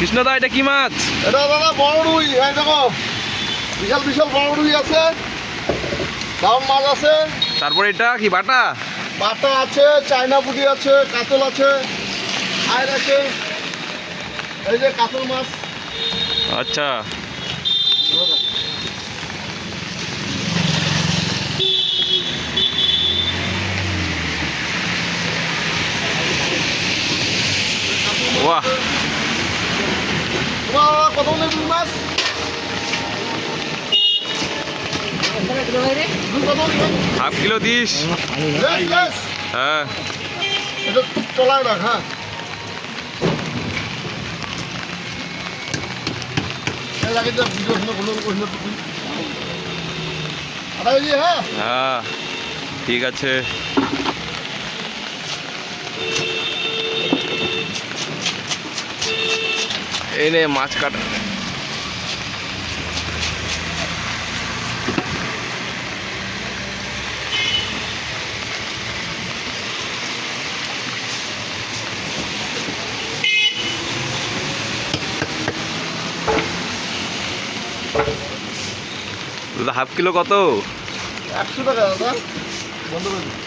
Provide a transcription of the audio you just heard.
কৃষ্ণদা এটা কি মাছ? এটা দাদা বড় রুই, এই দেখো বিশাল বিশাল বড় রুই আছে, দারুণ মাছ আছে। তারপর এটা কি বাটা? বাটা আছে, চায়না পুঁটি আছে, কাতল আছে, আয়ের আছে, এই যে কাতল মাছ। আচ্ছা, বাহ, তোমার কত রুই মাছ? রুই কত নেবেন? Half kilo this. বেশ, বেশ। হ্যাঁ, এটা চলায় রাখ, হ্যাঁ। এর আগে যে ভিডিও শুনে বললো কইলো তুমি আটা এই যে, হ্যাঁ হ্যাঁ, ঠিক আছে। এই নে মাছ কাটা। দাদা হাফ কিলো কত? 100 টাকা দাদা, বন্ধ করে দিন।